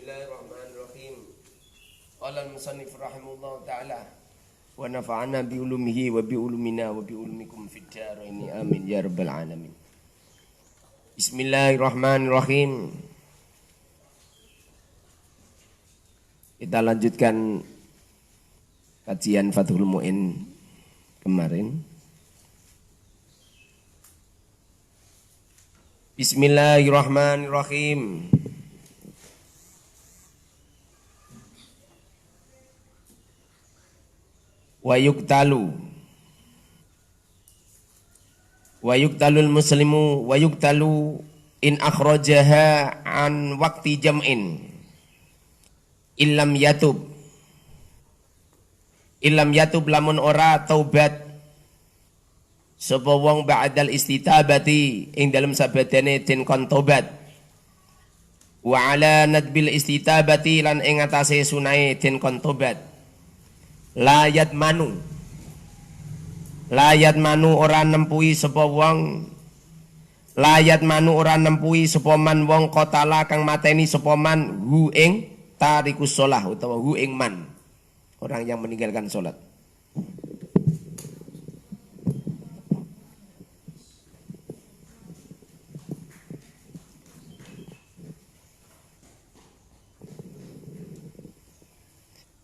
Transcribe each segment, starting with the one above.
Bismillahirrahmanirrahim. Qala al-musannif rahimahullah ta'ala wa nafa'ana bi ulumihi wa bi ulumina wa bi ulumikum fid dharain amin ya rabbal alamin. Bismillahirrahmanirrahim. Kita lanjutkan kajian Fathul Mu'in kemarin. Bismillahirrahmanirrahim. Wa yuktalul muslimu wa yuktalu in akhrajaha an waqti jam'in illam yatub lamun ora taubat sapa wong ba'dal istitabati ing dalem sabadane den kon tobat wa ala nadbil istitabati lan ing atase sunae den kon tobat layat manu ora nempuhi sapa wong man wong qatala kang mateni sapa man hu ing tarikus shalah utawa hu ing man orang yang meninggalkan salat.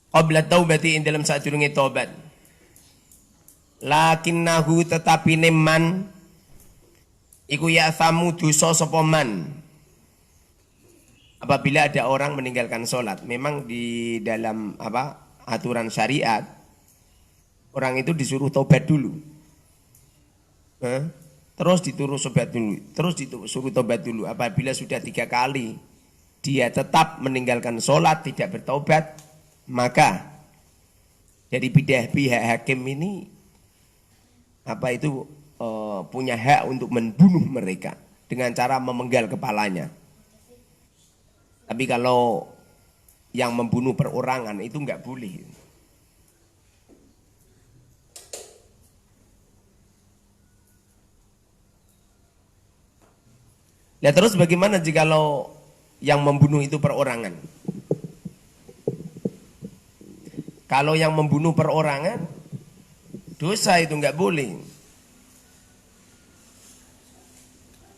Qabla taubati ing dalam sadurunge tobat. Lakinnahu tetapi neman iku ya samu dosa sapa man. Apabila ada orang meninggalkan sholat, memang di dalam aturan syariat orang itu disuruh tobat dulu. Terus disuruh tobat dulu. Apabila sudah 3 kali dia tetap meninggalkan sholat, tidak bertobat, maka dari pihak hakim ini punya hak untuk membunuh mereka dengan cara memenggal kepalanya. Tapi kalau yang membunuh perorangan itu enggak boleh. Nah, terus bagaimana jikalau yang membunuh itu perorangan? Kalau yang membunuh perorangan, dosa itu enggak boleh.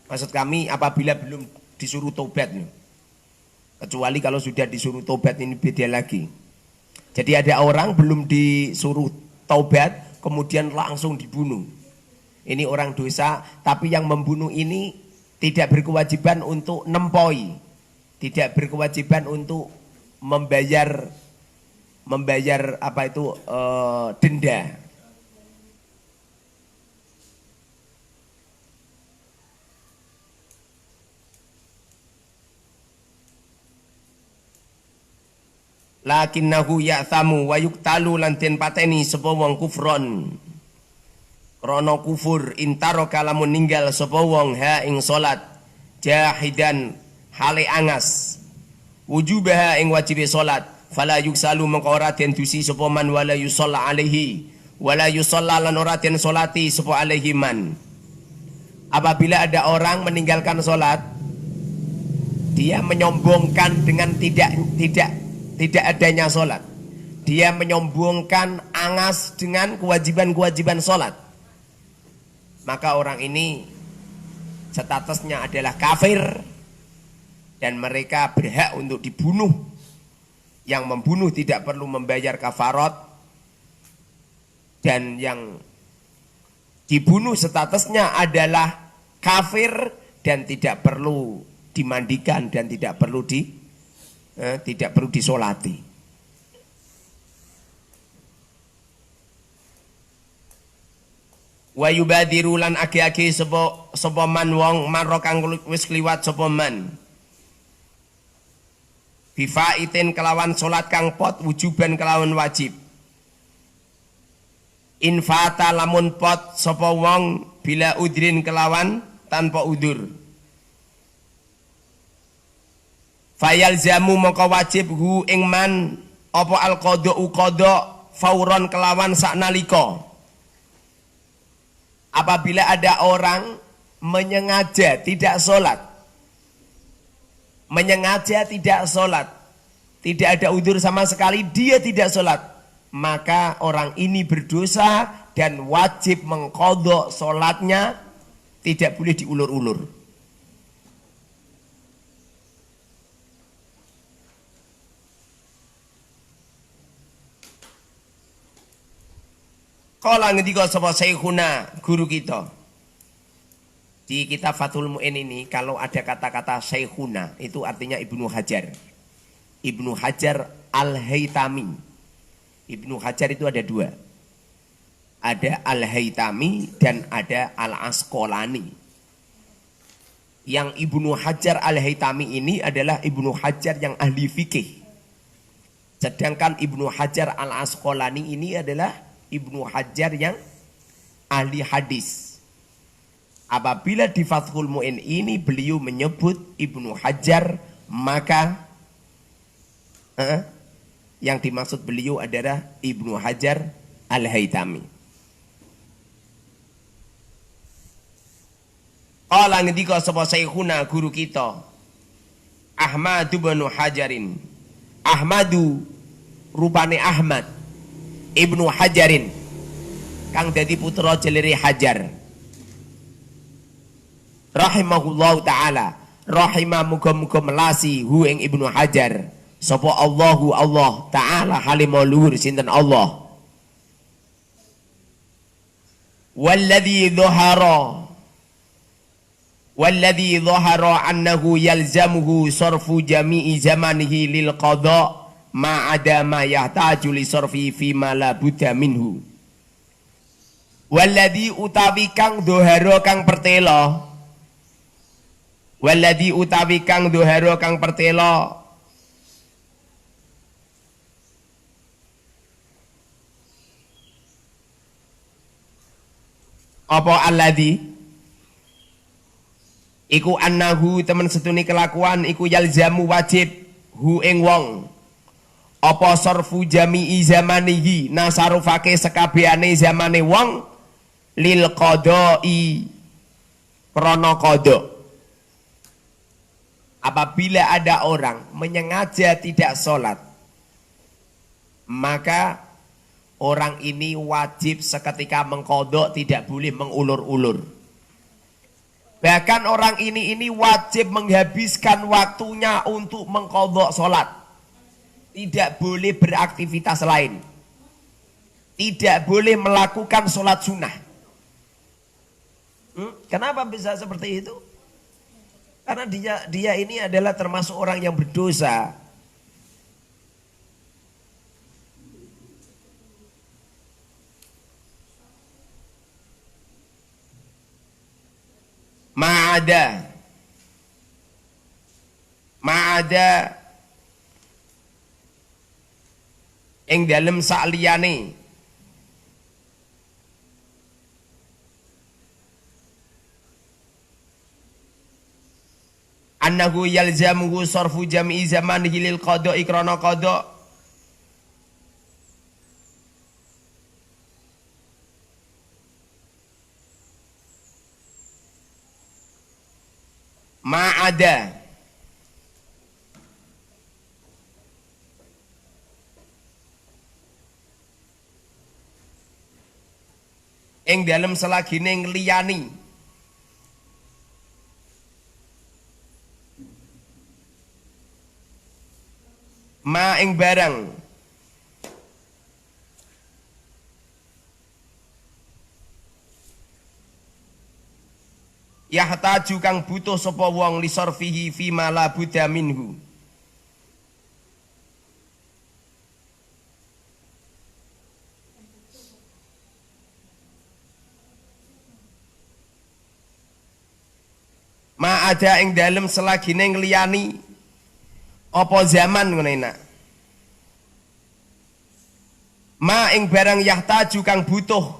Maksud kami apabila belum disuruh tobat. Kecuali kalau sudah disuruh tobat ini beda lagi. Jadi ada orang belum disuruh tobat, kemudian langsung dibunuh. Ini orang dosa, tapi yang membunuh ini tidak berkewajiban untuk nempoi. Tidak berkewajiban untuk membayar denda. Lakinnahu ya'thamu wa yuktalu lan den pateni sapa wong kufron. Krana kufur intaro kalamun ninggal sapa wong ha ing salat jahidan hale angas. Wujubaha ing wajibe salat. Fala yuksalu mengko ora den dusi sapa man wala yusalla alaihi wala yusalla lan ora den salati sapa alaihi man. Apabila ada orang meninggalkan salat, dia menyombongkan dengan tidak adanya salat. Dia menyombongkan angas dengan kewajiban-kewajiban salat. Maka orang ini statusnya adalah kafir dan mereka berhak untuk dibunuh. Yang membunuh tidak perlu membayar kafarat dan yang dibunuh statusnya adalah kafir dan tidak perlu dimandikan dan tidak perlu disolati. Wa yubadiru lan aki-aki sapa man wong marra kang wis kliwat sapa man. Bifaitin kelawan salat kang pot wujuban kelawan wajib. Infata lamun pot sapa wong bila udrin kelawan tanpa udur. Fayal zamu maka wajib hu ing man apa al qada'u qada' fauron kelawan saknalika. Apabila ada orang menyengaja tidak sholat, tidak ada udzur sama sekali, dia tidak sholat, maka orang ini berdosa dan wajib mengqadha sholatnya, tidak boleh diulur-ulur. Kala ngendika sapa Syekhuna, guru kita. Di kitab Fathul Mu'in ini kalau ada kata-kata Syekhuna itu artinya Ibnu Hajar. Ibnu Hajar Al-Haytami. Ibnu Hajar itu ada dua. Ada Al-Haytami dan ada Al-Asqalani. Yang Ibnu Hajar Al-Haytami ini adalah Ibnu Hajar yang ahli fikih. Sedangkan Ibnu Hajar Al-Asqalani ini adalah Ibnu Hajar yang ahli hadis. Apabila di Fathul Mu'in ini beliau menyebut Ibnu Hajar, maka yang dimaksud beliau adalah Ibnu Hajar Al-Haytami. Qala ngendika sapa Syekhuna, guru kita, Ahmad bin Hajarin. Ahmadu rupane Ahmad Ibnu Hajarin kang dadi putra jelere Hajar. Rahimahullahu taala, rahimah muga-muga melasi hu ing Ibnu Hajar sapa Allahu Allah taala halimah luhur sinten Allah. Walladzi dhahara annahu yalzamuhu sarfu jami'i zamanihi lil qada' ma'ada ma yahtaju li sarfi fi ma la budda minhu. Walladzi utawi kang dhahara kang pertela, walladzi utawi kang dhahara kang pertela apa alladzi iku annahu temen setune kelakuan iku yalzamu wajib hu ing wong apa sarfu jami'i zamanihi nasarufake sekabehane zamane wong lil qada'i krana qada. Apabila ada orang menyengaja tidak sholat, maka orang ini wajib seketika mengqadha, tidak boleh mengulur-ulur. Bahkan orang ini wajib menghabiskan waktunya untuk mengqadha sholat. Tidak boleh beraktivitas lain. Tidak boleh melakukan sholat sunnah. Kenapa bisa seperti itu? Karena dia ini adalah termasuk orang yang berdosa. Ma'ada ing dalem sakliyane annahu yalzamuhu sarfu jam'i zamanihi lil qada'i krana qada' ma'ada ing dalem selagine ngliyani ma ing barang yahtaju kang butuh sapa wong li sarfihi fi ma la budda minhu. Ma ada ing dalem selagine ngliyani apa zaman ngono enak. Ma ing barang yahtaju kang butuh.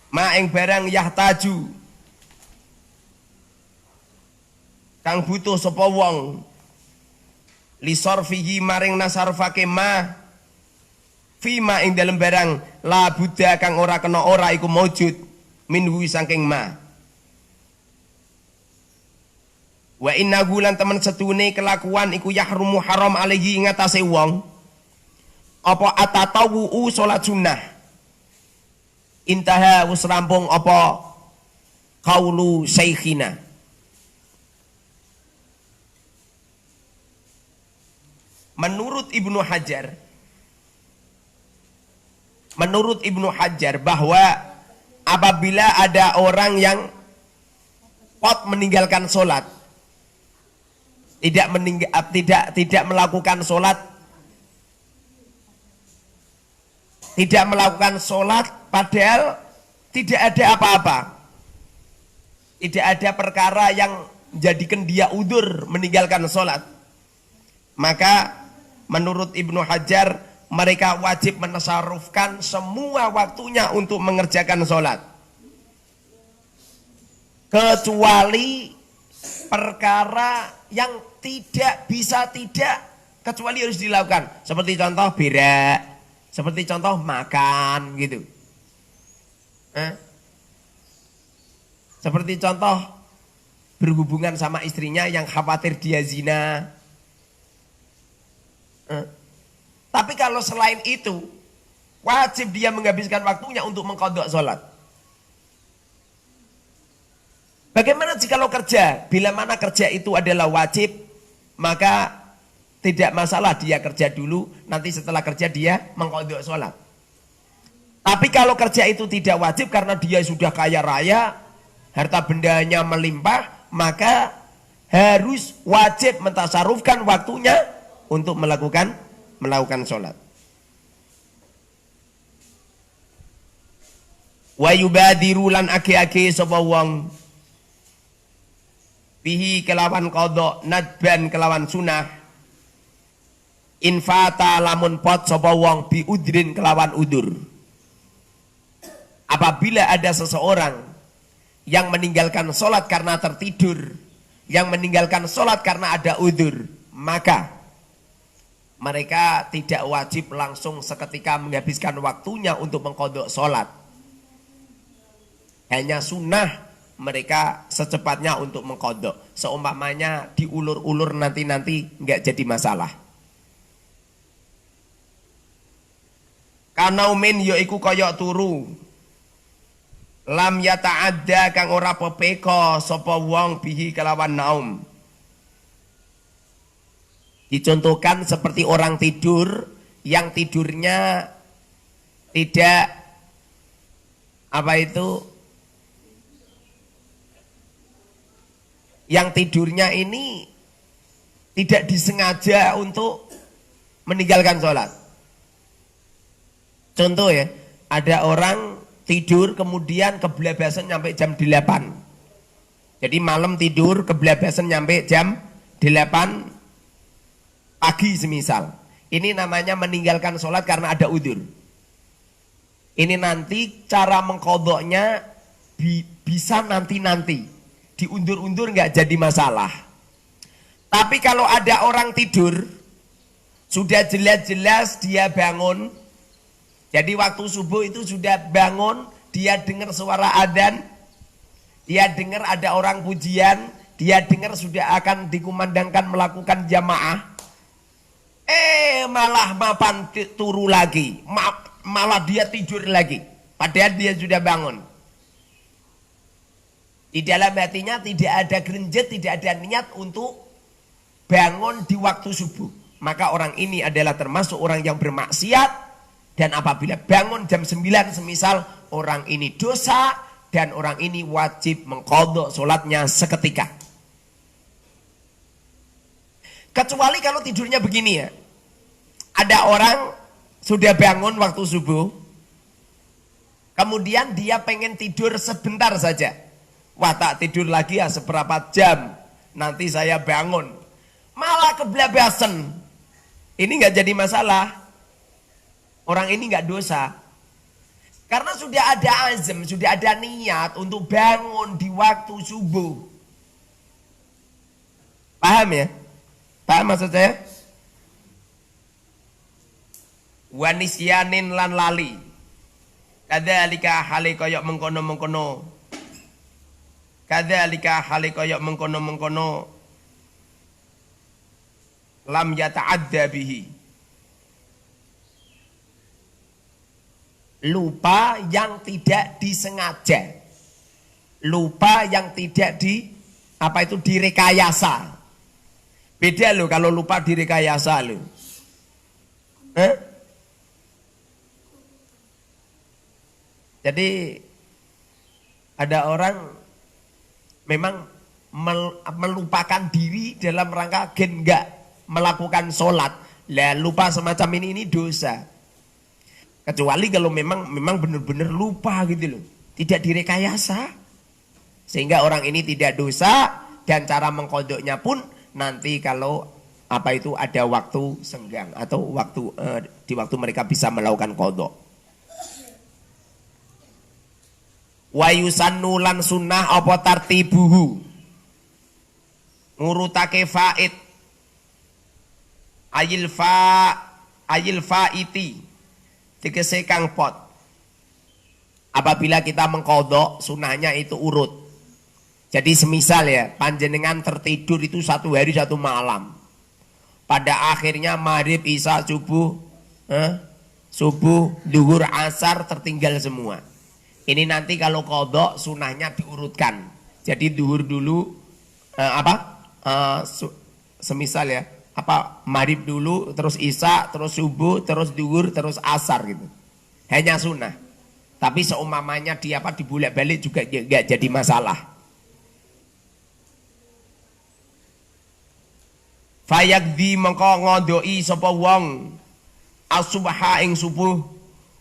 Ma ing barang yahtaju kang butuh sapa wong li sarfihi maring nasarfake ma fi ma ing dalem barang la budda kang ora kena ora iku maujud minhu saking ma. Wa innahu lan temen setune kelakuan iku yahrumu haram alaihi ing atase wong apa atatawu salat sunnah. Intaha wis rampung apa qaulu syekhina. Menurut Ibnu Hajar bahwa apabila ada orang yang meninggalkan sholat, tidak melakukan sholat, padahal tidak ada apa-apa, tidak ada perkara yang menjadikan dia udzur meninggalkan sholat, maka menurut Ibnu Hajar mereka wajib menasarufkan semua waktunya untuk mengerjakan sholat, kecuali perkara yang tidak bisa kecuali harus dilakukan, seperti contoh berak, seperti contoh makan gitu, seperti contoh berhubungan sama istrinya yang khawatir dia zina. Tapi kalau selain itu wajib dia menghabiskan waktunya untuk mengqadha sholat. Bagaimana jikalau kerja? Bila mana kerja itu adalah wajib, maka tidak masalah dia kerja dulu, nanti setelah kerja dia mengqadha sholat. Tapi kalau kerja itu tidak wajib karena dia sudah kaya raya, harta bendanya melimpah, maka harus wajib mentasarufkan waktunya untuk melakukan sholat. Wa yubadiru lan ake-ake sapa wong bihi kelawan qadha nadban kelawan sunah infata lamun pot sapa wong bi udrin kelawan udur. Apabila ada seseorang yang meninggalkan sholat karena tertidur, yang meninggalkan sholat karena ada udur, maka mereka tidak wajib langsung seketika menghabiskan waktunya untuk mengqadha sholat. Hanya sunnah mereka secepatnya untuk mengqadha. Seumpamanya diulur-ulur nanti nggak jadi masalah. Kanaumin yaiku kaya turu. Lam yata'adda kang ora pepeka sapa wong bihi kelawan naum. Dicontohkan seperti orang tidur yang tidurnya tidak yang tidurnya ini tidak disengaja untuk meninggalkan sholat. Contoh ya, ada orang tidur kemudian keblabasan sampai jam 8. Jadi malam tidur keblabasan sampai jam 8 pagi semisal. Ini namanya meninggalkan sholat karena ada udzur. Ini nanti cara mengqadhanya bisa nanti. Diundur-undur nggak jadi masalah. Tapi kalau ada orang tidur, sudah jelas-jelas dia bangun. Jadi waktu subuh itu sudah bangun, dia dengar suara adzan, dia dengar ada orang pujian, dia dengar sudah akan dikumandangkan melakukan jamaah. Malah mapan turu lagi, malah dia tidur lagi, padahal dia sudah bangun. Di dalam hatinya tidak ada gerenjet, tidak ada niat untuk bangun di waktu subuh. Maka orang ini adalah termasuk orang yang bermaksiat, dan apabila bangun jam 9 semisal, orang ini dosa, dan orang ini wajib mengqadha sholatnya seketika. Kecuali kalau tidurnya begini ya. Ada orang sudah bangun waktu subuh, kemudian dia pengen tidur sebentar saja. Wah, tak tidur lagi ya seberapa jam, nanti saya bangun. Malah keblabasan. Ini nggak jadi masalah. Orang ini nggak dosa. Karena sudah ada azam, sudah ada niat untuk bangun di waktu subuh. Paham ya? Paham maksud saya? Wanisyanin lan lali. Kadzalika hale kaya mengkono-mengkono. Kadzalika hale kaya mengkono-mengkono lam yata'adda bihi. Lupa yang tidak disengaja. Lupa yang tidak direkayasa. Beda loh kalau lupa direkayasa loh. Jadi ada orang memang melupakan diri dalam rangka gen enggak melakukan sholat. Lah lupa semacam ini dosa. Kecuali kalau memang benar-benar lupa gitu loh, tidak direkayasa, sehingga orang ini tidak dosa dan cara mengkodoknya pun nanti kalau ada waktu senggang atau di waktu mereka bisa melakukan kodok. Wa yusannu lan sunnah apa tartibuhu ngurutake faid ayil faiti tegese kang pot. Apabila kita mengkodok sunnahnya itu urut. Jadi semisal ya panjenengan tertidur itu 1 hari 1 malam, pada akhirnya maghrib isya subuh duhur asar tertinggal semua. Ini nanti kalau kodok sunahnya diurutkan. Jadi duhur dulu semisal ya maghrib dulu, terus isya, terus subuh, terus duhur, terus asar gitu. Hanya sunnah. Tapi seumpamanya dibolak-balik juga enggak jadi masalah. Fayakdi mengko ngodoi sapa wong as-subha ing subuh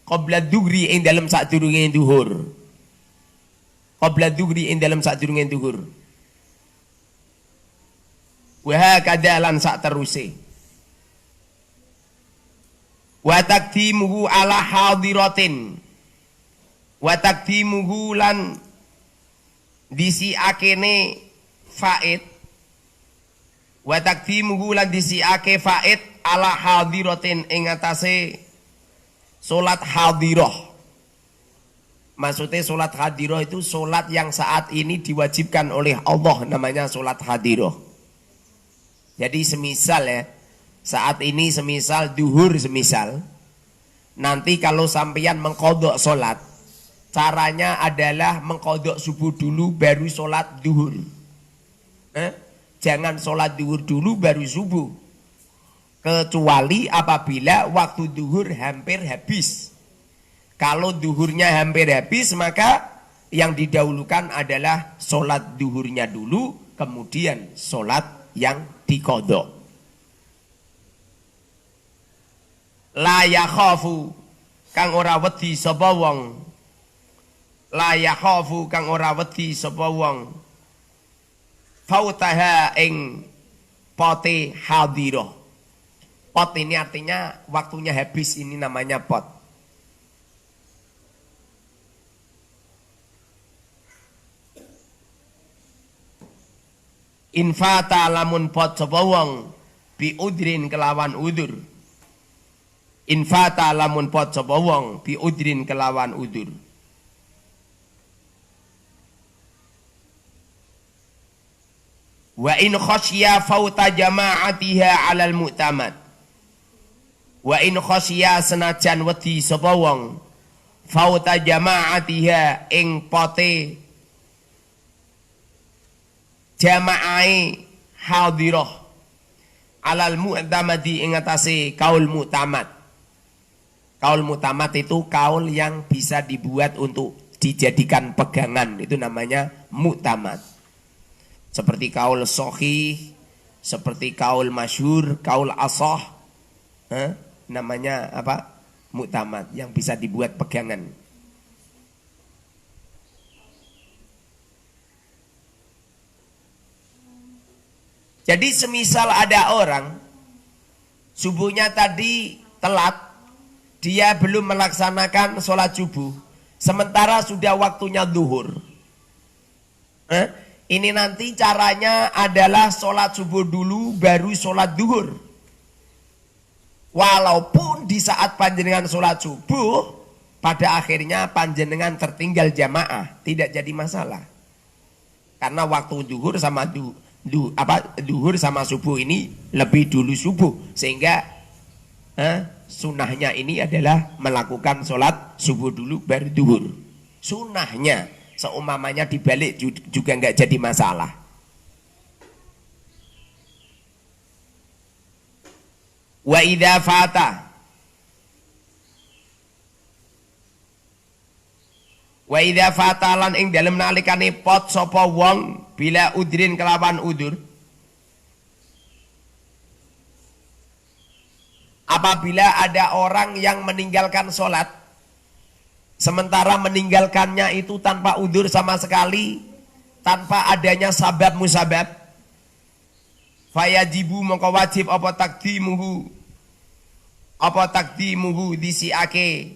qabla dhuhri ing dalem sadurunge duhur. Qabla dhuhri ing dalem sadurunge duhur. Wa kadalan sak teruse. Wa taqdimuhu ala hadiratin. Wa taqdimuhu lan disiakene faid. Wa taqdimuhu lan disiake faid ala hadiratin ing atase salat hadirah. Maksudnya salat hadirah itu salat yang saat ini diwajibkan oleh Allah, namanya salat hadirah. Jadi semisal ya, saat ini semisal duhur semisal, nanti kalau sampeyan mengkodok salat, caranya adalah mengkodok subuh dulu baru salat duhur. Jangan salat duhur dulu baru subuh. Kecuali apabila waktu duhur hampir habis. Kalau duhurnya hampir habis, maka yang didahulukan adalah sholat duhurnya dulu, kemudian sholat yang dikodok. La yakhafu kang ora wedi sapa wong. La yakhafu kang ora wedi sapa wong. Fautaha ing pote hadirah. Pot ini artinya waktunya habis, ini namanya pot. Infata lamun pot sapa wong bi udrin kelawan udur. Infata lamun pot sapa wong bi udrin kelawan udur. Wa in khasya fauta jama'atiha 'alal mu'tamad. Wa in khasya senajan wedi sapa wong fauta jama'atiha ing pote jama'ai hadirah 'alal mu'tamadi ing atase kaul mu'tamad. Kaul mu'tamad itu kaul yang bisa dibuat untuk dijadikan pegangan, itu namanya mu'tamad. Seperti kaul sahih, seperti kaul masyhur, kaul ashah, namanya apa? Mu'tamad, yang bisa dibuat pegangan. Jadi semisal ada orang subuhnya tadi telat, dia belum melaksanakan sholat subuh, sementara sudah waktunya duhur. Ini nanti caranya adalah sholat subuh dulu baru sholat duhur. Walaupun di saat panjenengan sholat subuh, pada akhirnya panjenengan tertinggal jamaah, tidak jadi masalah. Karena waktu duhur sama duhur sama subuh ini lebih dulu subuh, sehingga sunnahnya ini adalah melakukan sholat subuh dulu baru duhur. Sunnahnya, seumamanya dibalik juga nggak jadi masalah. Wa idza fata wa idza fatalan ing dalem nalikane pot sapa wong bila udrin kelawan udur, apabila ada orang yang meninggalkan sholat sementara meninggalkannya itu tanpa udur sama sekali, tanpa adanya sabab musabab, fayajibu mongko wajib apa takdimuhu disiake,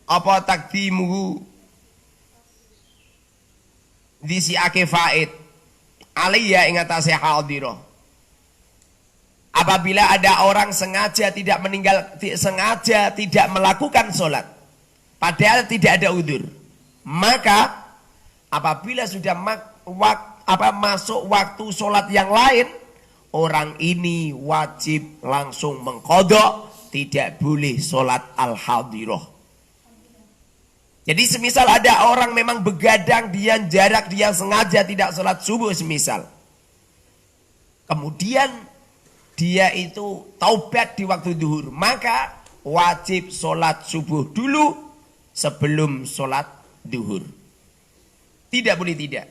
apa takdimuhu disiake faid alaiya ing atase hadira. Apabila ada orang sengaja tidak melakukan sholat padahal tidak ada udur, maka apabila sudah masuk waktu sholat yang lain, orang ini wajib langsung mengqadha, tidak boleh sholat al-hadirah. Jadi semisal ada orang memang begadang, dia jarak, dia sengaja tidak sholat subuh semisal, kemudian dia itu taubat di waktu duhur, maka wajib sholat subuh dulu sebelum sholat duhur. Tidak boleh tidak.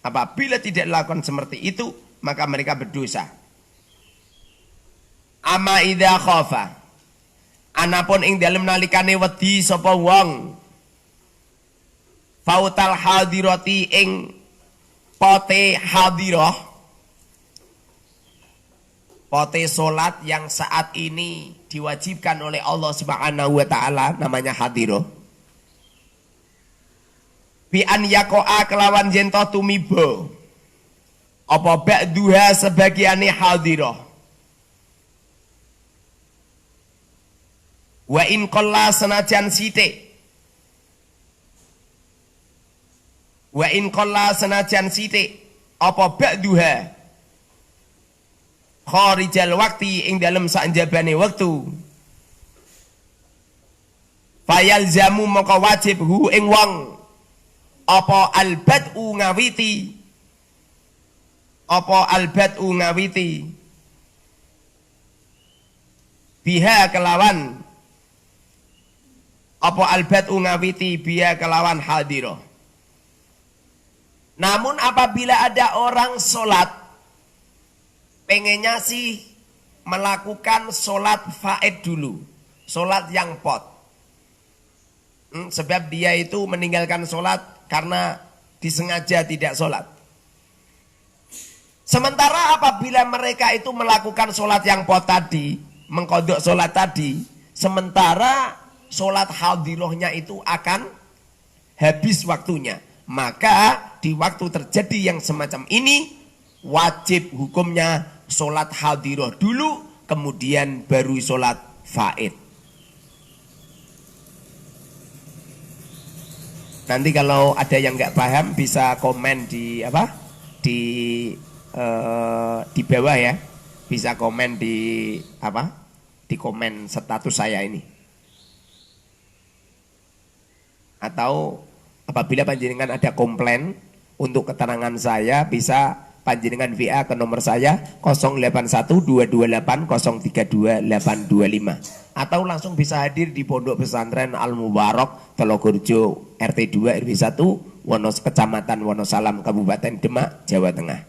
Apabila tidak dilakukan seperti itu, maka mereka berdosa. Amma idza khafa, anapun ing dalem nalikane wedi sapa wong fautal hadirati ing pote hadirah, pote solat yang saat ini diwajibkan oleh Allah Subhanahu wa taala, namanya hadirah. Bi an yakoa kelawan jento tumibo apa ba'duha sebagiane hadirah. Wa in qalla senajan sithik, wa in qalla senajan sithik apa ba'duha kharijal waqti ing dalem sanjabane wektu, fayalzamu maka wajib hu ing wong apa albad'u ngawiti, apa albad'u ngawiti biha kelawan, apa albad'u ngawiti biha kelawan hadirah. Namun apabila ada orang sholat pengennya sih melakukan sholat faed dulu, sholat yang pot, sebab dia itu meninggalkan sholat karena disengaja tidak sholat. Sementara apabila mereka itu melakukan sholat yang pot tadi, mengkodok sholat tadi, sementara sholat hadirohnya itu akan habis waktunya, maka di waktu terjadi yang semacam ini wajib hukumnya sholat hadiroh dulu, kemudian baru sholat faid. Nanti kalau ada yang nggak paham bisa komen di di bawah ya, bisa komen di komen status saya ini. Atau apabila panjenengan ada komplain untuk keterangan saya, bisa panjenengan WA ke nomor saya 081228032825, atau langsung bisa hadir di Pondok Pesantren Al Mubarak Telogorjo RT 2 RW 1 Kecamatan Wonosalam Kabupaten Demak, Jawa Tengah.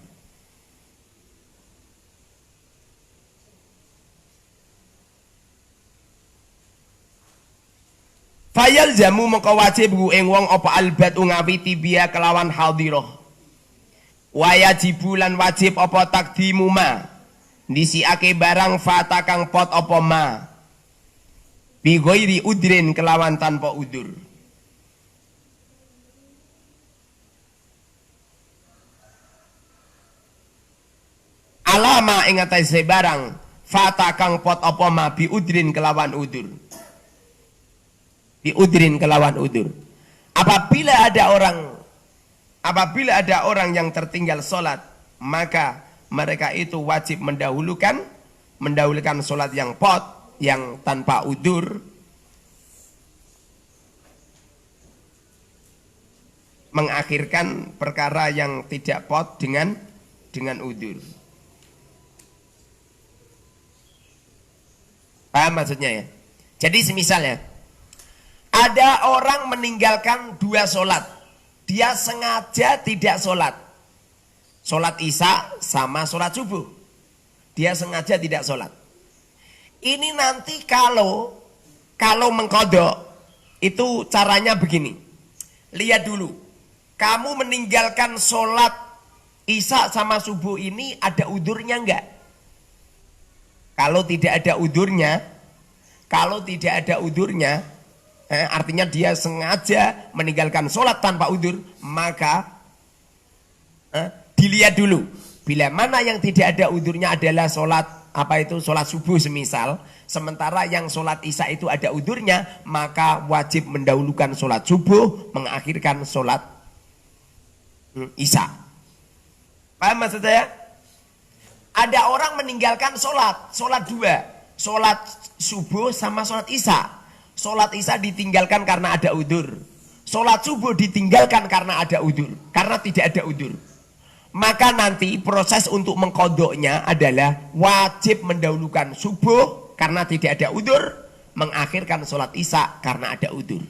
Fayal jamu maka wajib ing wong apa albat ngawiti biya kelawan hadirah. Wayajibu lan wajib apa takdimu ma ndisiake barang fata kang pot apa ma bi ghairi udrin kelawan tanpa udur. Alama ing atase barang fata kang pot apa ma bi udrin kelawan udur. Bi udrin kelawan udur. Apabila Apabila ada orang yang tertinggal sholat, maka mereka itu wajib mendahulukan sholat yang yang tanpa udur, mengakhirkan perkara yang tidak dengan udur. Paham maksudnya ya? Jadi semisalnya ada orang meninggalkan 2 sholat, dia sengaja tidak sholat isya sama sholat subuh, dia sengaja tidak sholat. Ini nanti kalau mengkodok itu caranya begini. Lihat dulu, kamu meninggalkan sholat isya sama subuh ini ada udurnya enggak? Kalau tidak ada udurnya, artinya dia sengaja meninggalkan sholat tanpa udur, maka dilihat dulu. Bila mana yang tidak ada udurnya adalah sholat subuh semisal, sementara yang sholat isya itu ada udurnya, maka wajib mendahulukan sholat subuh, mengakhirkan sholat isya. Paham maksud saya? Ada orang meninggalkan sholat 2, sholat subuh sama sholat isya. Sholat isya ditinggalkan karena ada udur, sholat subuh ditinggalkan karena ada udur, karena tidak ada udur. Maka nanti proses untuk mengkodoknya adalah wajib mendahulukan subuh karena tidak ada udur, mengakhirkan sholat isya karena ada udur.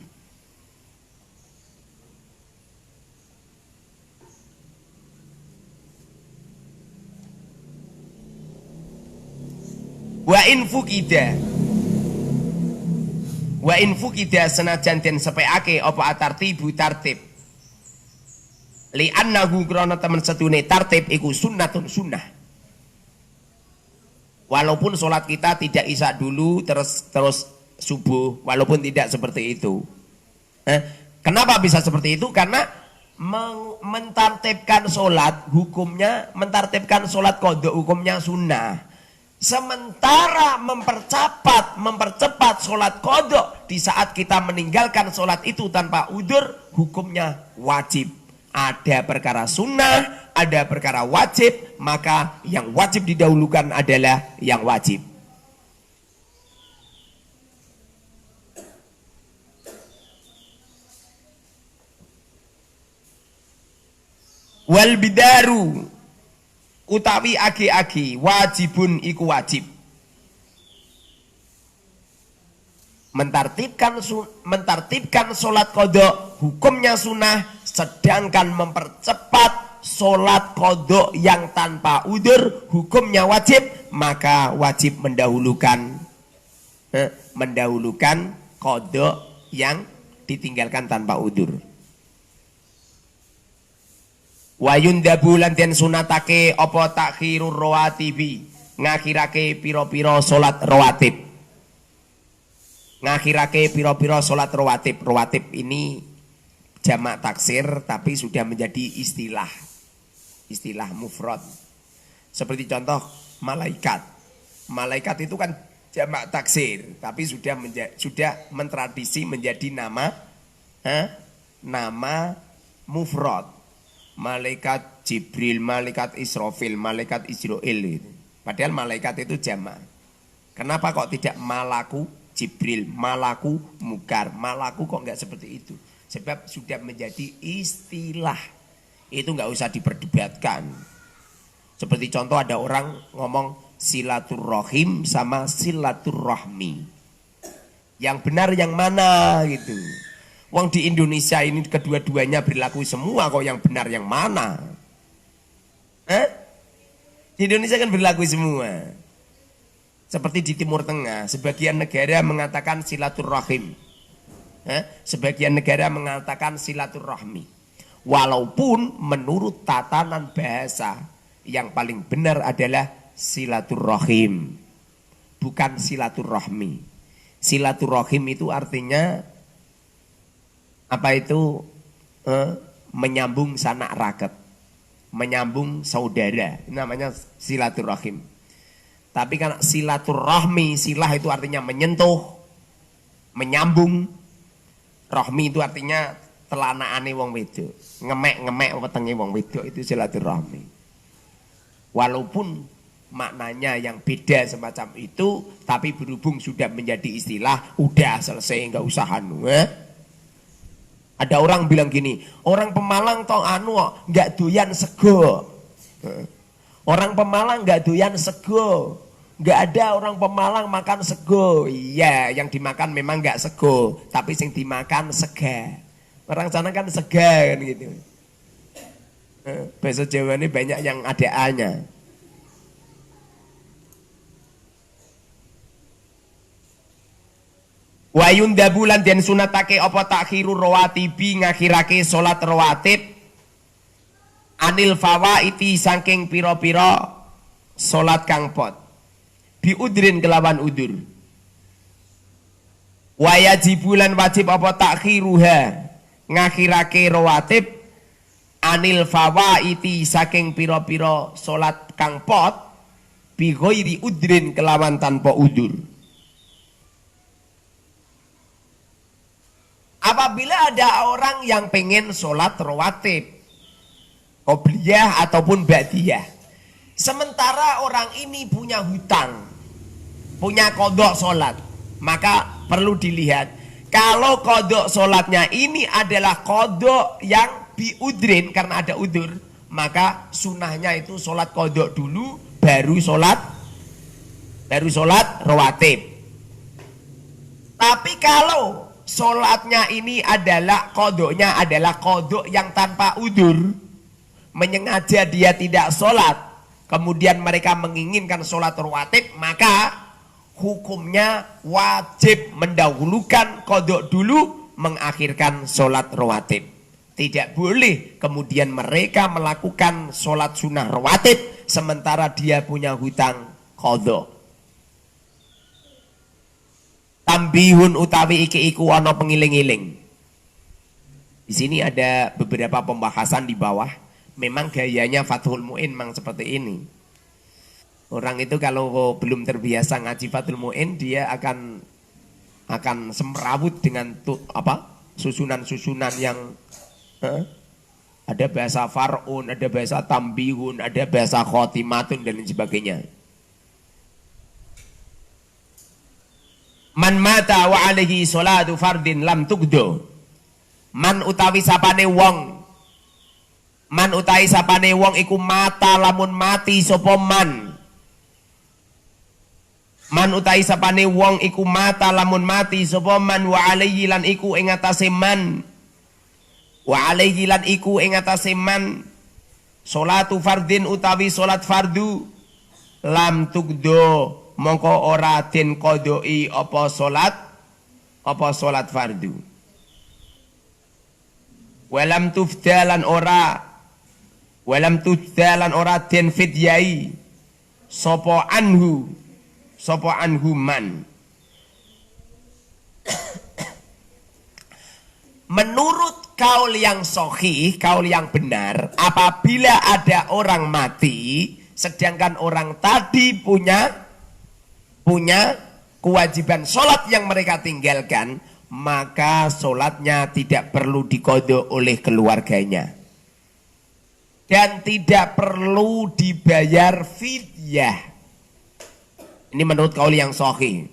Wa in fukida senajan den sepeake apa atartibu tartib li annahu krana temen setune tartib iku sunnatun sunnah. Walaupun sholat kita tidak isya dulu terus subuh, walaupun tidak seperti itu. Kenapa bisa seperti itu? Karena mentartibkan sholat hukumnya, mentartibkan sholat qadha hukumnya sunnah. Sementara mempercepat sholat qadha di saat kita meninggalkan sholat itu tanpa udur, hukumnya wajib. Ada perkara sunnah, ada perkara wajib, maka yang wajib didahulukan adalah yang wajib. Wal bidaru utawi agi-agi wajibun iku wajib. Mentartibkan sholat qadha hukumnya sunnah, sedangkan mempercepat sholat qadha yang tanpa udur hukumnya wajib, maka wajib mendahulukan qadha yang ditinggalkan tanpa udur. Wa yundabu lan den sunatake apa takhirur rawatibi, ngakhirake pira-pira salat rawatib. Ngakhirake pira-pira salat rawatib. Rawatib ini jamak taksir tapi sudah menjadi istilah mufrad. Seperti contoh malaikat. Malaikat itu kan jamak taksir tapi sudah mentradisi menjadi nama mufrad. Malaikat Jibril, malaikat Israfil, malaikat Israel. Padahal malaikat itu jamak. Kenapa kok tidak malaku Jibril, malaku Mukar, malaku kok enggak seperti itu? Sebab sudah menjadi istilah. Itu enggak usah diperdebatkan. Seperti contoh ada orang ngomong silaturrahim sama silaturrahmi. Yang benar yang mana gitu. Wong di Indonesia ini kedua-duanya berlaku semua, kok yang benar yang mana? Di Indonesia kan berlaku semua. Seperti di Timur Tengah, sebagian negara mengatakan silaturrahim. Sebagian negara mengatakan silaturrahmi. Walaupun menurut tatanan bahasa yang paling benar adalah silaturrahim, bukan silaturrahmi. Silaturrahim itu artinya apa itu? Menyambung sanak raket, menyambung saudara, ini namanya silaturrahim. Tapi kan silaturrahmi, silah itu artinya menyentuh, menyambung, rahmi itu artinya telanakane wong wedok, ngemek-ngemek wetenge wong wedok itu silaturahmi. Walaupun maknanya yang beda semacam itu, tapi berhubung sudah menjadi istilah, udah selesai, nggak usah anu. Ada orang bilang gini, orang Pemalang toh anu nggak doyan sego. Orang Pemalang nggak doyan sego. Nggak ada orang Pemalang makan sego. Iya, yang dimakan memang nggak sego, tapi yang dimakan sega. Orang sana kan sega kan gitu. Bahasa Jawa ini banyak yang ada A-nya. Wayun dabulan dan sunatake apa takhiru rawatibi ngakhirake salat rawatib anil fawaiti saking pira-pira salat kang pot biudrin kelawan udur. Wayajibulan wajib apa takhiruha ngakhirake rawatib anil fawaiti saking pira-pira salat kang pot bi ghairi udrin kelawan tanpa udur. Apabila ada orang yang pengen sholat rawatib, qobliyah ataupun ba'diyah, sementara orang ini punya hutang, punya kodok sholat, maka perlu dilihat, kalau kodok sholatnya ini adalah kodok yang biudrin, karena ada udur, maka sunahnya itu sholat kodok dulu, baru sholat rawatib. Tapi kalau sholatnya ini adalah kodoknya adalah kodok yang tanpa udur, menyengaja dia tidak sholat, kemudian mereka menginginkan sholat rawatib, maka hukumnya wajib mendahulukan kodok dulu, mengakhirkan sholat rawatib. Tidak boleh kemudian mereka melakukan sholat sunnah rawatib sementara dia punya hutang kodok. Tambihun utawi iki iku ana pengiling-iling. Di sini ada beberapa pembahasan di bawah. Memang gayanya Fathul Mu'in memang seperti ini. Orang itu kalau belum terbiasa ngaji Fathul Mu'in, dia akan semrawut dengan susunan-susunan yang ada bahasa far'un, ada bahasa tambihun, ada bahasa khotimatun dan lain sebagainya. Man mata wa alaihi sholatu fardin lam tugdo. Man utawi sapane wong iku mata lamun mati sapa man. Man utawi sapane wong iku mata lamun mati sapa man wa alaihi lan iku ing atase man. Wa alaihi lan iku ing atase man sholatu fardin utawi salat fardu lam tugdo. Mongko ora den kodoi apa salat fardu. Walam tufdalan ora den fidyai sapa anhu man. Menurut kaul yang sahih, kaul yang benar, apabila ada orang mati sedangkan orang tadi punya kewajiban sholat yang mereka tinggalkan, maka sholatnya tidak perlu dikodok oleh keluarganya dan tidak perlu dibayar fidyah. Ini menurut kaul yang sahih.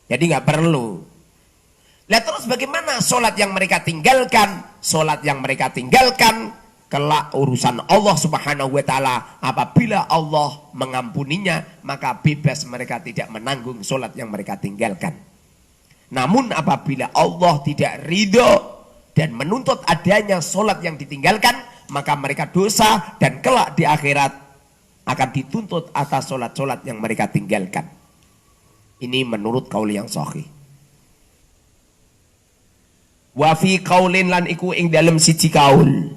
Jadi nggak perlu. Lah terus bagaimana sholat yang mereka tinggalkan? Sholat yang mereka tinggalkan kelak urusan Allah Subhanahu wa ta'ala. Apabila Allah mengampuninya, maka bebas, mereka tidak menanggung sholat yang mereka tinggalkan. Namun apabila Allah tidak ridho dan menuntut adanya sholat yang ditinggalkan, maka mereka dosa dan kelak di akhirat akan dituntut atas sholat-sholat yang mereka tinggalkan. Ini menurut kaul yang sahih. Wa fi qaulin lan iku ing dalem siji kaul.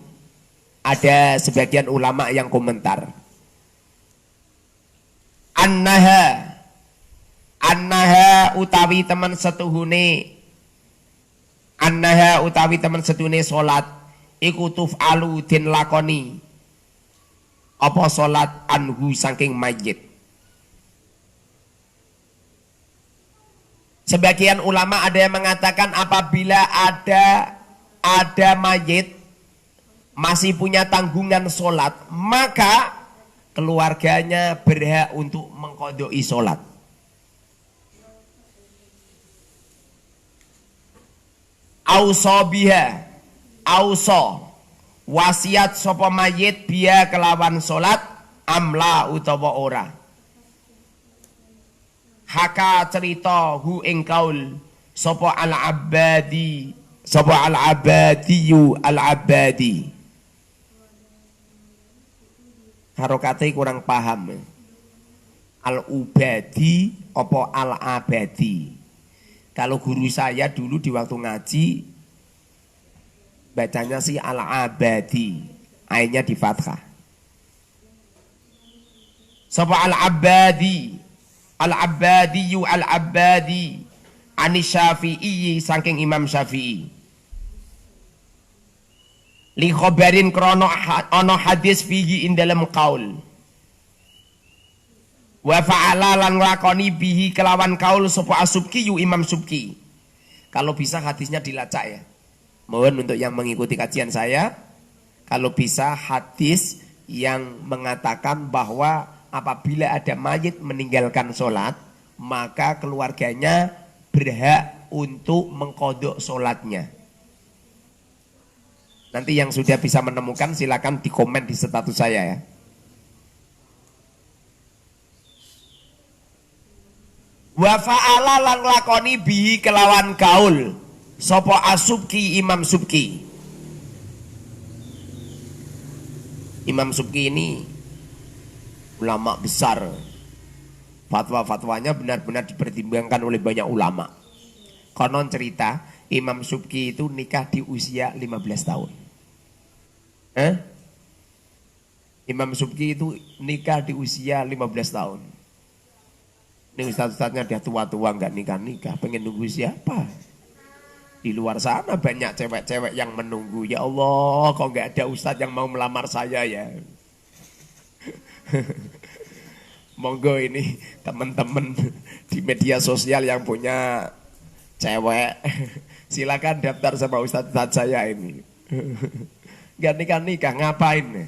Ada sebagian ulama yang komentar. Annaha utawi teman setuhune salat iku tuf'alu den lakoni apa salat anhu saking mayit. Sebagian ulama ada yang mengatakan apabila ada ada mayit masih punya tanggungan sholat, maka keluarganya berhak untuk mengqadai sholat. Auso biha, auso wasiat sapa mayit biya kelawan sholat amla utawa ora. Haka cerita hu ing kaul sapa al-abadi, sapa al-abadiyu al-abadi. Harokate kurang paham. Al-ubadi apa al-abadi. Kalau guru saya dulu di waktu ngaji bacanya sih al-abadi, ainnya di fathah. Sapa al-abadi, al-abadiyu al-abadi ani Syafi'i saking Imam Syafi'i. Li khabarin krono ana hadis fihi ing dalem qaul. Wa fa'ala lan nglakoni bihi kelawan kaul sapa As-Subki yu Imam Subki. Kalau bisa hadisnya dilacak ya. Mohon untuk yang mengikuti kajian saya, kalau bisa hadis yang mengatakan bahwa apabila ada mayit meninggalkan sholat, maka keluarganya berhak untuk mengqadha sholatnya. Nanti yang sudah bisa menemukan silakan di komen di status saya ya. Wa fa'ala lan lakoni bihi kelawan kaul sapa As-Subki Imam Subki. Imam Subki ini ulama besar. Fatwa-fatwanya benar-benar dipertimbangkan oleh banyak ulama. Konon cerita Imam Subki itu nikah di usia 15 tahun. Imam Subki itu nikah di usia 15 tahun. Ini ustaz-ustaznya dia tua-tua nggak nikah-nikah, pengen nunggu siapa? Di luar sana banyak cewek-cewek yang menunggu. Ya Allah, kok nggak ada ustaz yang mau melamar saya ya? Monggo ini teman-teman di media sosial yang punya cewek, silakan daftar sama ustaz-ustaz saya ini. Nggak nikah-nikah ngapain?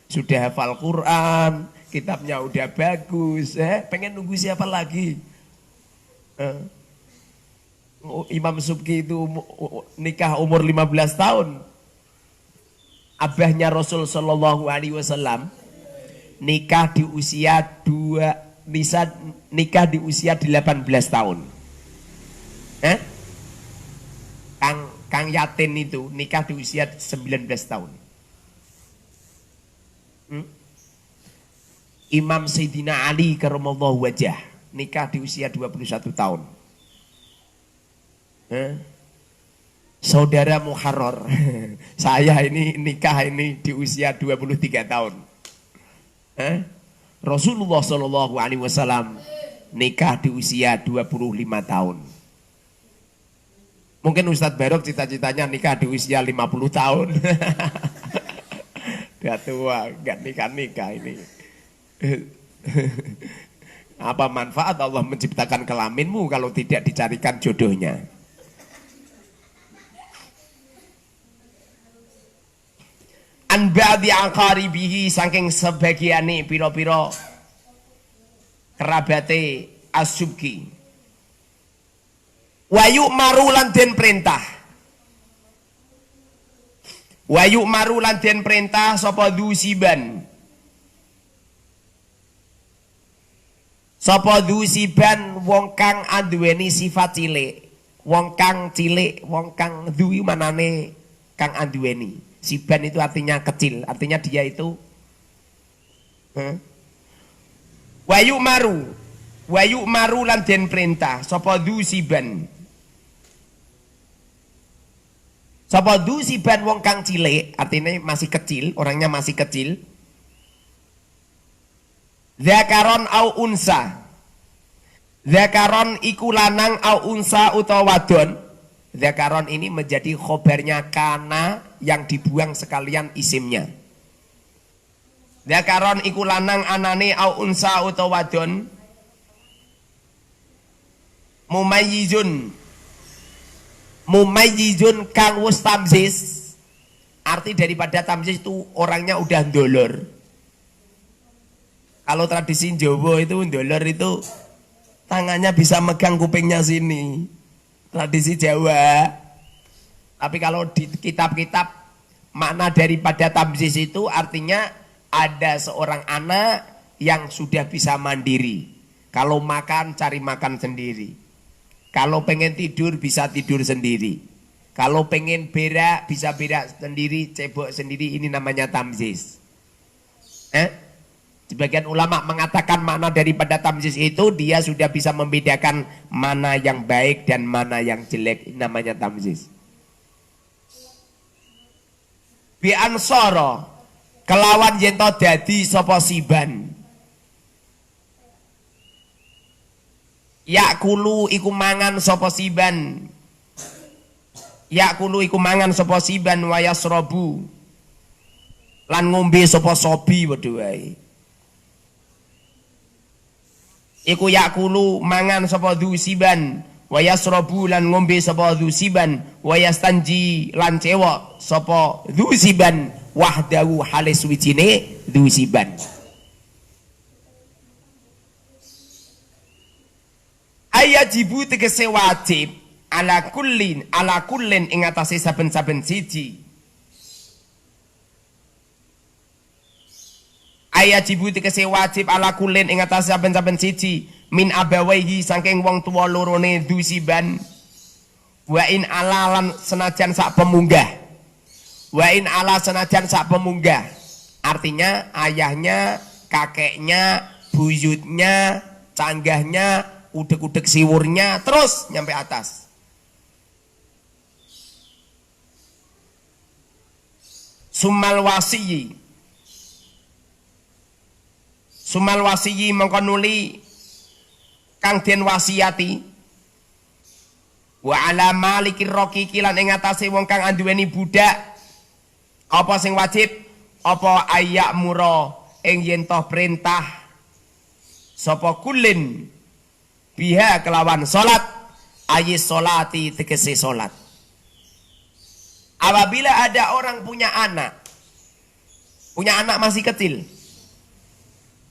Sudah hafal Quran, kitabnya udah bagus, pengen nunggu siapa lagi? Imam Subki itu nikah umur 15 tahun. Abahnya Rasul Shallallahu Alaihi Wasallam nikah di usia nikah di usia 18 tahun. Kang Yatin itu nikah di usia 19 tahun. Imam Sayyidina Ali karramallahu wajah nikah di usia 21 tahun. Saudara Muharrar, saya ini nikah ini di usia 23 tahun. Rasulullah Shallallahu Alaihi Wasallam nikah di usia 25 tahun. Mungkin Ustadz Barok cita-citanya nikah di usia 50 tahun. Udah tua, nggak nikah-nikah ini. Apa manfaat Allah menciptakan kelaminmu kalau tidak dicarikan jodohnya? An ba'di aqaribihi saking sebagiane pira-pira kerabate As-Subki. Wayu maru lan den perintah. Wayu maru lan den perintah sapa dusiban. Sapa dusiban wong kang anduweni sifat cilik. Wong kang cilik, wong kang duwi manane kang anduweni. Siban itu artinya kecil, artinya dia itu wayu maru lan den perintah sapa dusiban. Sapa dusiban wong kang cilik, artinya masih kecil, orangnya masih kecil. Zakaron au unsa. Zakaron iku lanang au unsa utawa wadon. Zakaron ini menjadi khobarnya kana yang dibuang sekalian isimnya. Zakaron iku lanang anane au unsa utawa wadon. Mumayyizun Mumayyizun kang wis tamyiz. Arti daripada tamyiz itu orangnya udah ndolor. Kalau tradisi Jawa itu ndolor itu tangannya bisa megang kupingnya sini. Tradisi Jawa. Tapi kalau di kitab-kitab makna daripada tamyiz itu artinya ada seorang anak yang sudah bisa mandiri. Kalau makan cari makan sendiri. Kalau pengen tidur bisa tidur sendiri. Kalau pengen berak bisa berak sendiri, cebok sendiri, ini namanya tamyiz. Sebagian ulama mengatakan makna daripada tamyiz itu dia sudah bisa membedakan mana yang baik dan mana yang jelek, ini namanya tamyiz. Bi ansara kelawan yen to dadi sapa siban. Yakulu iku mangan sapa siban. Yakulu iku mangan sapa siban wa yasrabu lan ngombe sapa sobi wedhe wae. Iku yakulu mangan sapa siban wa yasrabu lan ngombe sapa siban wa yastanji lan cewek sapa siban wahdahu halis wijine siban. Ayajibu tegese wajib ala kullin ing atase saben-saben siji. Ayajibu tegese wajib ala kullin ing atase saben-saben siji min abawaihi saking wong tuwa lorone dusiban wa in ala lan senajan sak pemunggah. Wa in ala senajan sak pemunggah. Artinya ayahnya, kakeknya, buyutnya, canggahnya, udek-udek siwurnya terus nyampe atas. Sumal wasiyi mengko nuli kang den wasiati wa ala malikir raqiqi lan ing atase wong kang anduweni budak apa sing wajib apa ayak mura ing yen toh perintah sapa kulin biha kelawan salat ayis salati tegese salat. Apabila ada orang punya anak masih kecil,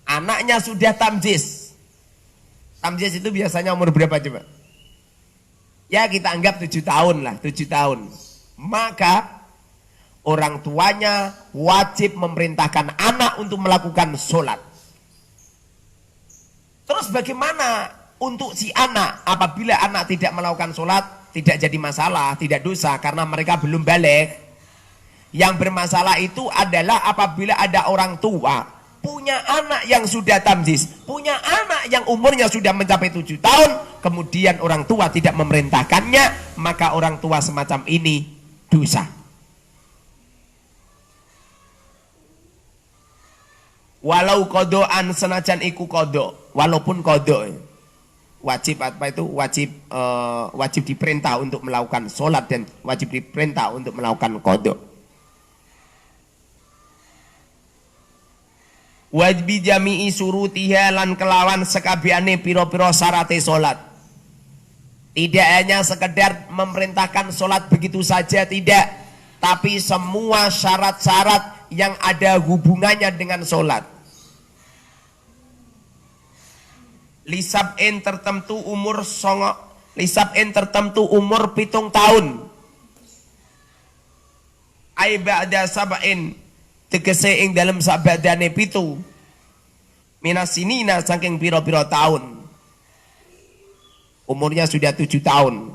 anaknya sudah tamyiz. Tamyiz itu biasanya umur berapa coba? Ya kita anggap 7 tahun lah, 7 tahun. Maka orang tuanya wajib memerintahkan anak untuk melakukan sholat. Terus bagaimana untuk si anak apabila anak tidak melakukan sholat? Tidak jadi masalah, tidak dosa karena mereka belum balik. Yang bermasalah itu adalah apabila ada orang tua punya anak yang sudah tamyiz, punya anak yang umurnya sudah mencapai 7 tahun, kemudian orang tua tidak memerintahkannya, maka orang tua semacam ini dosa. Walau kodoan senajan iku kodok, walaupun kodok. Wajib apa itu? Wajib diperintah untuk melakukan sholat dan wajib diperintah untuk melakukan qada. Wajib jami'i surutiha lan kelawan sekabehane pira-pira syarate sholat. Tidak hanya sekedar memerintahkan sholat begitu saja, tidak, tapi semua syarat-syarat yang ada hubungannya dengan sholat. Lisab'in tertentu umur lisab'in tertentu umur 7 tahun. Ai ba'da sab'in tegese ing dalem sabadane 7. Minasinina saking pira-pira tahun. Umurnya sudah 7 tahun.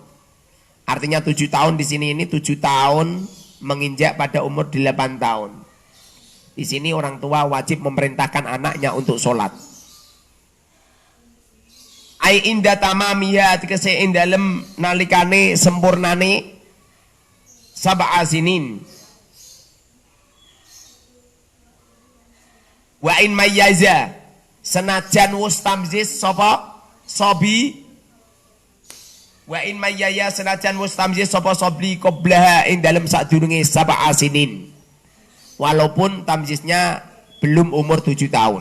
Artinya 7 tahun di sini ini 7 tahun menginjak pada umur 8 tahun. Di sini orang tua wajib memerintahkan anaknya untuk sholat. Ai inda tamamiha tegese ing dalem nalikane sempurnane sab'a sinin. Wa in mayyaza senajan wis tamyiz sapa sobi. Wa in mayyaya senajan wis tamyiz sapa sobi qablaha ing dalem sadurunge sab'a sinin. Walaupun tamyiznya belum umur 7 tahun.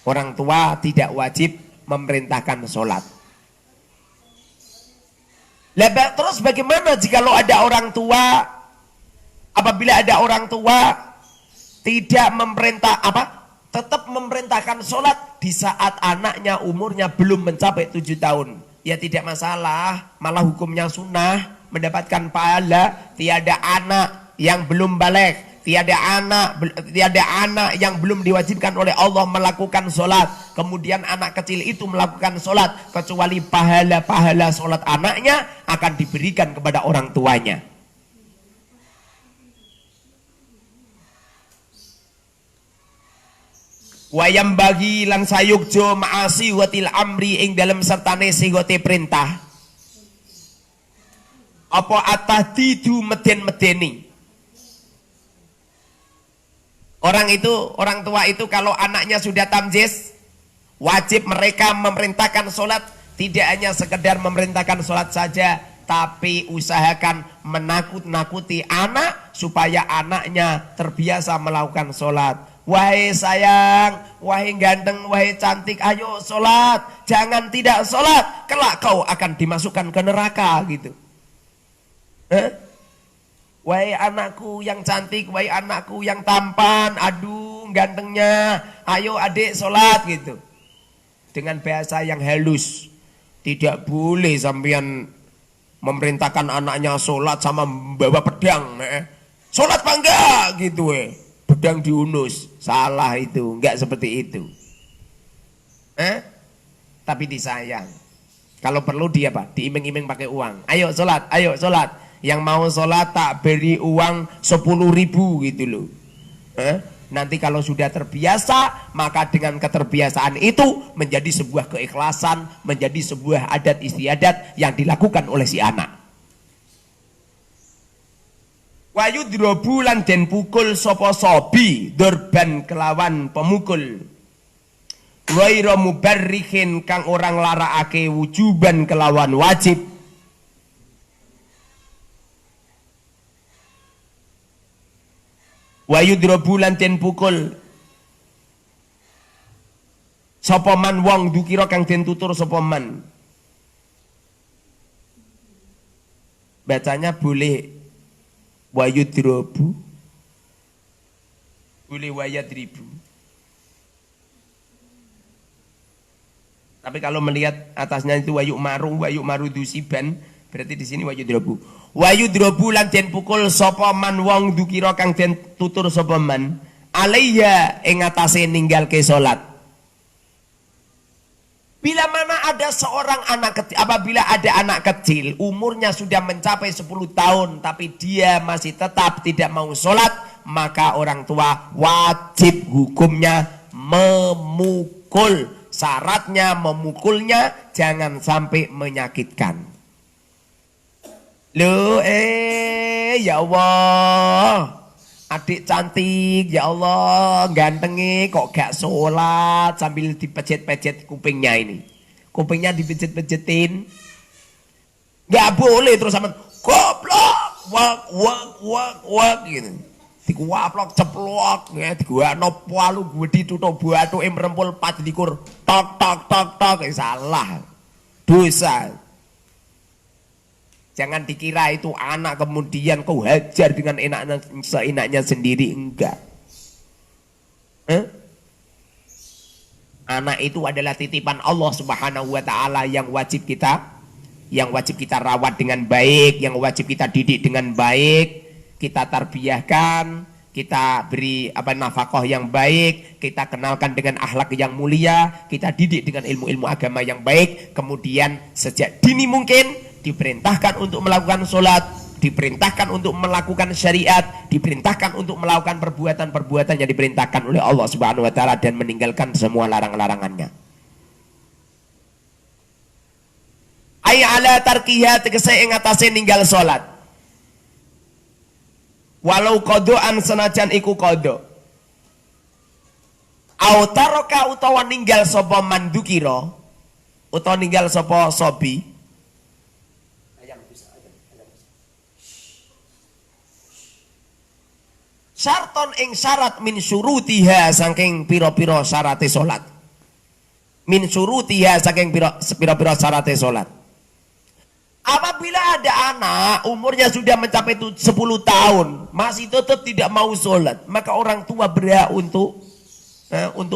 Orang tua tidak wajib memerintahkan sholat. Terus bagaimana jikalau ada orang tua, apabila ada orang tua tidak tetap memerintahkan sholat di saat anaknya umurnya belum mencapai 7 tahun, ya tidak masalah, malah hukumnya sunnah, mendapatkan pahala. Tiada anak yang belum balik, tiada anak yang belum diwajibkan oleh Allah melakukan sholat, kemudian anak kecil itu melakukan sholat, kecuali pahala-pahala sholat anaknya akan diberikan kepada orang tuanya. Wayam bagi lan sayukjo ma'asi watil amri ing dalam sertane sigote perintah apa atahdidu meden-medeni. Orang tua itu kalau anaknya sudah tamjiz, wajib mereka memerintahkan sholat. Tidak hanya sekedar memerintahkan sholat saja, tapi usahakan menakut-nakuti anak supaya anaknya terbiasa melakukan sholat. Wahai sayang, wahai ganteng, wahai cantik, ayo sholat. Jangan tidak sholat, kelak kau akan dimasukkan ke neraka gitu. Wahai anakku yang cantik, wahai anakku yang tampan, aduh gantengnya, ayo adik sholat gitu. Dengan bahasa yang halus. Tidak boleh sampean memerintahkan anaknya sholat sama bawa pedang. Sholat apa enggak gitu pedang diunus. Salah itu, enggak seperti itu. Tapi disayang. Kalau perlu dia diiming-iming pakai uang. Ayo sholat, ayo sholat. Yang mau sholat tak beri uang 10.000 gitu loh. Nanti kalau sudah terbiasa, maka dengan keterbiasaan itu menjadi sebuah keikhlasan, menjadi sebuah adat istiadat yang dilakukan oleh si anak. Wayu drobulan den pukul sopo sobi dorban kelawan pemukul. Wairo mubarrihin kang orang larakake wujuban kelawan wajib. Wayu drobulan den pukul sapa man wong dukira kang den tutur sapa man. Bacanya boleh wayu drobu, boleh wayat ribu. Tapi kalau melihat atasnya itu wayu maru dusiban, berarti di sini wayu drobu. Wayu drobu lan den pukul sapa man wong dukira kang den tutur sapa man alaiya ing atase ninggalke salat. Bila mana ada seorang anak kecil, apabila ada anak kecil umurnya sudah mencapai 10 tahun tapi dia masih tetap tidak mau sholat, maka orang tua wajib hukumnya memukul. Syaratnya memukulnya jangan sampai menyakitkan. Loh ya Allah, adik cantik, ya Allah, gantengnya kok gak sholat sambil dipejet-pejet kupingnya ini. Kupingnya dipejet-pejetin. Gak boleh terus sama goblok, wak gitu. Dikuaplok ceplok, diguano palu gue ditutup batu merempul 4 likur, tok, salah, dosa. Jangan dikira itu anak kemudian kau hajar dengan enaknya seenaknya sendiri, enggak. Anak itu adalah titipan Allah Subhanahu wa taala yang wajib kita rawat dengan baik, yang wajib kita didik dengan baik, kita tarbiyahkan, kita beri nafkah yang baik, kita kenalkan dengan akhlak yang mulia, kita didik dengan ilmu-ilmu agama yang baik, kemudian sejak dini mungkin diperintahkan untuk melakukan sholat, diperintahkan untuk melakukan syariat, diperintahkan untuk melakukan perbuatan-perbuatan yang diperintahkan oleh Allah Subhanahu wa taala dan meninggalkan semua larang-larangannya. Ai ala tarkiha tegese ing atase ninggal sholat. Walau qadaan senajan iku qada. Au taraka utawa ninggal sapa mandukira utawa ninggal sapa sobi. Syarton ing syarat min syurutiha saking pira-pira syarate salat. Min syurutiha saking pira-pira syarate salat. Apabila ada anak umurnya sudah mencapai 10 tahun masih tetap tidak mau sholat, maka orang tua berhak untuk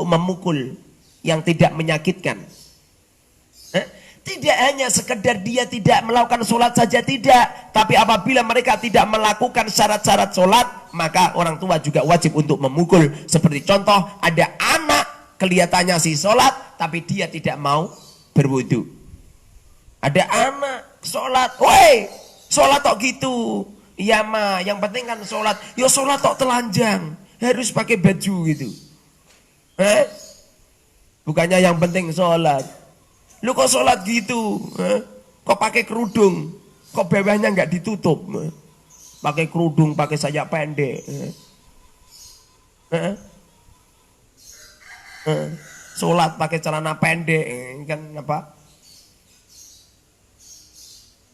memukul yang tidak menyakitkan. Tidak hanya sekedar dia tidak melakukan sholat saja, tidak, tapi apabila mereka tidak melakukan syarat-syarat sholat, maka orang tua juga wajib untuk memukul. Seperti contoh, ada anak kelihatannya sih sholat tapi dia tidak mau berwudu. Ada anak sholat, woi, sholat tok gitu. Iya mah, yang penting kan sholat. Ya sholat tok telanjang, harus pakai baju gitu. Bukannya yang penting sholat. Lu kok sholat gitu? Kok pakai kerudung? Kok bawahnya nggak ditutup? Pakai kerudung, pakai sayap pendek. Sholat pakai celana pendek, kan apa?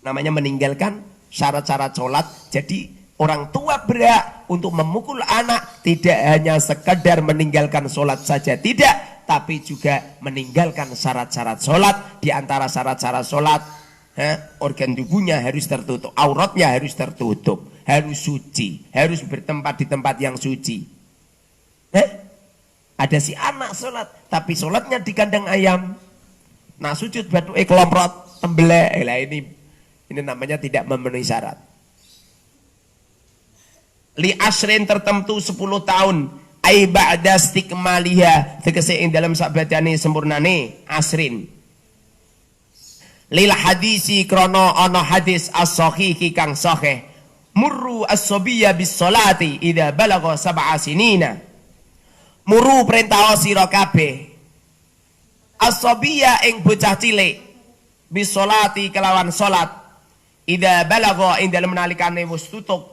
Namanya meninggalkan syarat-syarat sholat. Jadi orang tua berhak untuk memukul anak, tidak hanya sekedar meninggalkan sholat saja, tidak, tapi juga meninggalkan syarat-syarat sholat. Di antara syarat-syarat sholat, organ tubuhnya harus tertutup, auratnya harus tertutup, harus suci, harus bertempat di tempat yang suci. Ada si anak sholat, tapi sholatnya di kandang ayam. Nah sujud batu kelomprot, tembelek, lah ini namanya tidak memenuhi syarat. Li asrin tertentu 10 tahun. Ai ba'da istikmaliha, tegese ing dalam sabadane sempurnane asrin. Lil hadisi krono ana hadis as-sahih kang sahih. Murru as-sabiyya bis salati idza balagha 7 sinina. Muru perintah sira kabeh. As-sabiyya ing bocah cilik bis salati kelawan salat. Idza balagha ing dalem nalikane wis tutuk,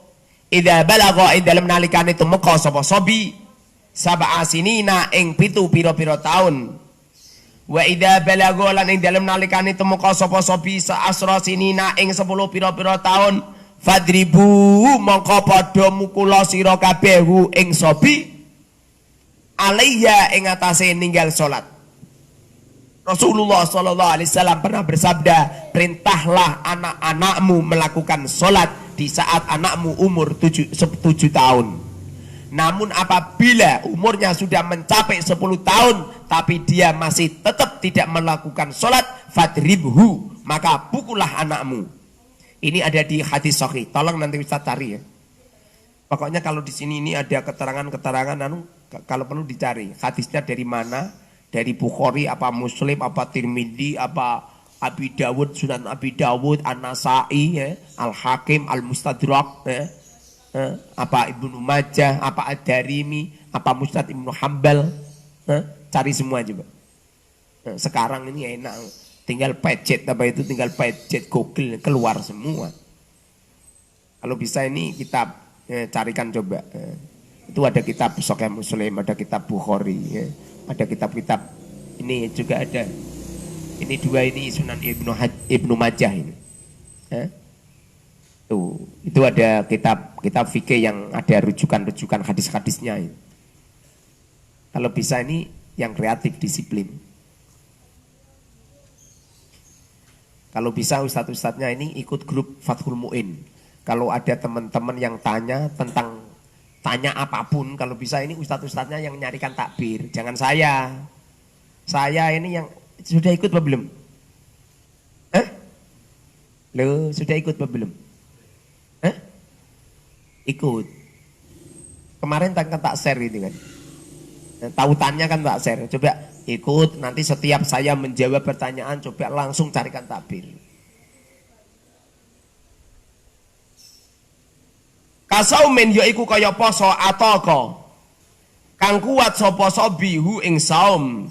idza balagha ing dalem nalikane tumeka sapa sabi 7 sinina ing 7 pira-pira taun. Wa idza balagha lan ing dalem nalikane tumeka sapa sabi sa'asra sinina ing 10 pira-pira taun, fadribu mongko padha mukula sira kabeh ing sabi alaiya ing atase ninggal salat. Rasulullah Sallallahu Alaihi Wasallam pernah bersabda, perintahlah anak-anakmu melakukan sholat di saat anakmu umur 7 tahun. Namun apabila umurnya sudah mencapai 10 tahun, tapi dia masih tetap tidak melakukan sholat, fadribhu, maka pukullah anakmu. Ini ada di hadis sahih. Tolong nanti Ustaz cari ya. Pokoknya kalau di sini ini ada keterangan-keterangan, kalau perlu dicari hadisnya dari mana. Dari Bukhari, apa Muslim, apa Tirmidzi, apa Abi Dawud, Sunan Abi Dawud, An-Nasai, Al-Hakim, Al-Mustadrak, apa Ibnu Majah, apa Ad-Darimi, apa Musnad Ibnu Hanbal, cari semua coba. Sekarang ini enak, tinggal pecet tinggal pecet Google keluar semua. Kalau bisa ini kitab carikan coba. Itu ada kitab Sahih Muslim, ada kitab Bukhari, ada kitab-kitab ini juga ada. Ini dua ini Sunan Ibnu Majah ini. Tuh, itu ada kitab fikih yang ada rujukan hadis-hadisnya. Kalau bisa ini yang kreatif disiplin. Kalau bisa ustadz-ustadznya ini ikut grup Fathul Mu'in. Kalau ada teman-teman yang tanya apapun, kalau bisa ini ustadz-ustadznya yang nyarikan takbir, jangan saya. Saya ini yang sudah ikut apa belum? Loh, sudah ikut apa belum? Ikut. Kemarin tak share itu kan. Tautannya kan tak share. Coba ikut, nanti setiap saya menjawab pertanyaan, coba langsung carikan takbir. Kasaumen yaiku kaya poso ataka kang kuat sapa sabihu ing saum.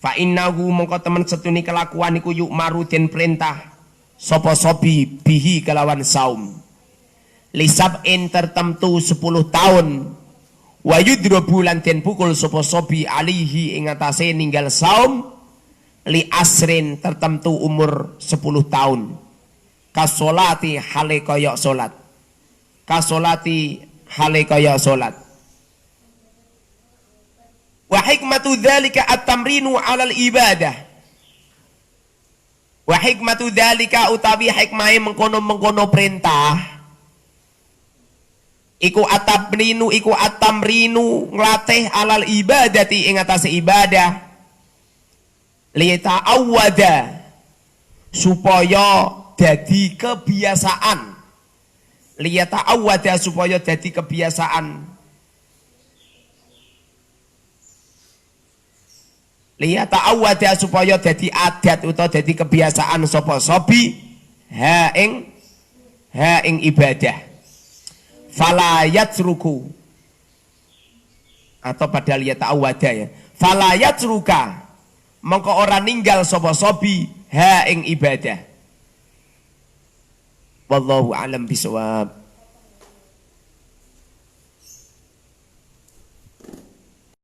Fa innahu mongko temen setuni kelakuan iku yuk marudin perintah sapa sabi bihi kelawan saum. Lisabin tertentu 10 tahun. Wa yudrobu lan den pukul sapa sabi alihi ing atase ninggal saum li asrin tertentu umur 10 tahun. Kasolati hale kaya salat. Kasolati hale kaya salat. Wa hikmatu dzalika at-tamrinu 'alal ibadah. Wa hikmatu dzalika utawi hikmahe mengkono-mengkono perintah iku atamrinu nglatih alal ibadati ing atase ibadah liyata awada supaya dadi kebiasaan liyata awada supaya dadi kebiasaan liyata awada supaya dadi adat utawa dadi kebiasaan sapa sobi ha ing ibadah fala yatsruku atau pada liyata awada ya fala yatsruka mongko ora ninggal sapa sobi ha ing ibadah wallahu alam bisawab.